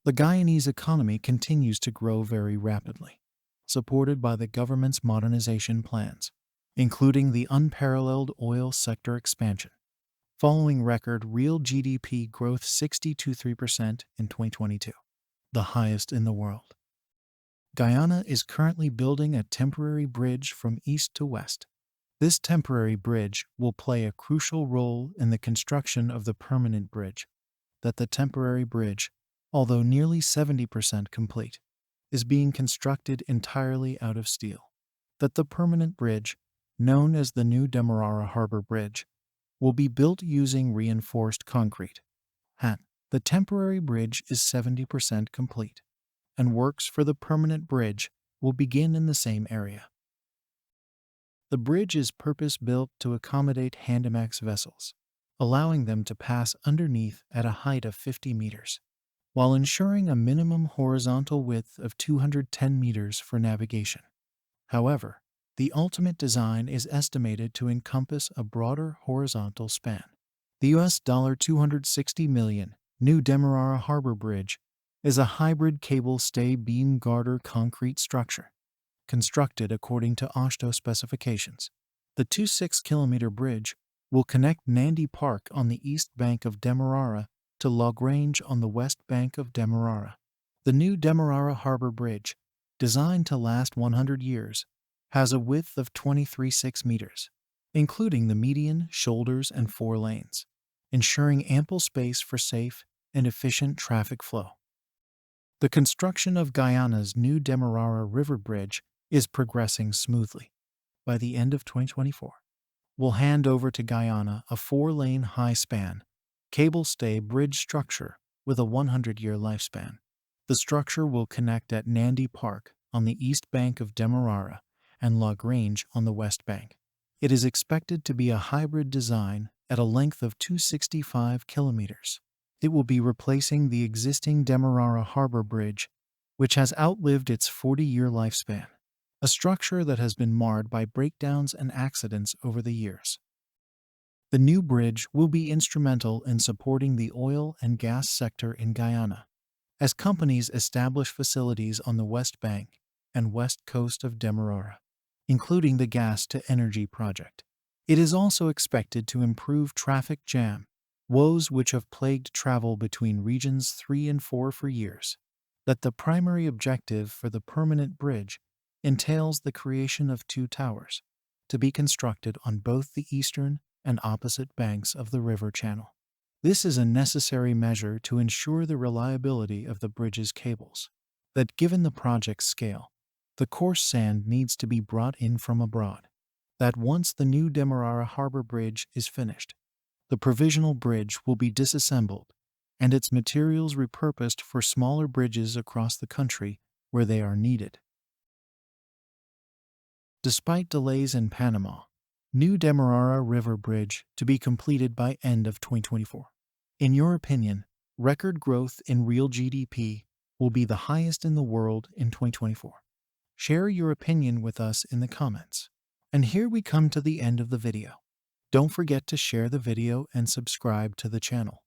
The Guyanese economy continues to grow very rapidly, supported by the government's modernization plans, including the unparalleled oil sector expansion. Following record real GDP growth 62.3% in 2022, the highest in the world. Guyana is currently building a temporary bridge from east to west. This temporary bridge will play a crucial role in the construction of the permanent bridge. The temporary bridge, although nearly 70% complete, is being constructed entirely out of steel. The permanent bridge, known as the new Demerara Harbour Bridge, will be built using reinforced concrete. The temporary bridge is 70% complete, and works for the permanent bridge will begin in the same area. The bridge is purpose-built to accommodate Handymax vessels, allowing them to pass underneath at a height of 50 meters, while ensuring a minimum horizontal width of 210 meters for navigation. However, the ultimate design is estimated to encompass a broader horizontal span. The $260 million new Demerara Harbour Bridge is a hybrid cable-stay beam girder concrete structure, constructed according to OSHA specifications. The 26-kilometer bridge will connect Nandi Park on the east bank of Demerara to Lagrange on the west bank of Demerara. The new Demerara Harbour Bridge, designed to last 100 years, has a width of 23.6 meters, including the median, shoulders, and 4 lanes, ensuring ample space for safe and efficient traffic flow. The construction of Guyana'S new Demerara River Bridge is progressing smoothly. By the end of 2024, we'll hand over to Guyana a 4-lane high-span, cable-stay bridge structure with a 100-year lifespan. The structure will connect at Nandi Park on the east bank of Demerara and Lagrange on the west bank. It is expected to be a hybrid design at a length of 265 kilometers. It will be replacing the existing Demerara Harbour Bridge, which has outlived its 40-year lifespan, a structure that has been marred by breakdowns and accidents over the years. The new bridge will be instrumental in supporting the oil and gas sector in Guyana, as companies establish facilities on the west bank and west coast of Demerara, including the gas-to-energy project. It is also expected to improve traffic jam woes which have plagued travel between regions 3 and 4 for years. The primary objective for the permanent bridge entails the creation of 2 towers, to be constructed on both the eastern and opposite banks of the river channel. This is a necessary measure to ensure the reliability of the bridge's cables. Given the project's scale, the coarse sand needs to be brought in from abroad. Once the new Demerara Harbour Bridge is finished, the provisional bridge will be disassembled and its materials repurposed for smaller bridges across the country where they are needed. Despite delays in Panama, new Demerara River Bridge to be completed by end of 2024. In your opinion, record growth in real GDP will be the highest in the world in 2024. Share your opinion with us in the comments. And here we come to the end of the video. Don't forget to share the video and subscribe to the channel.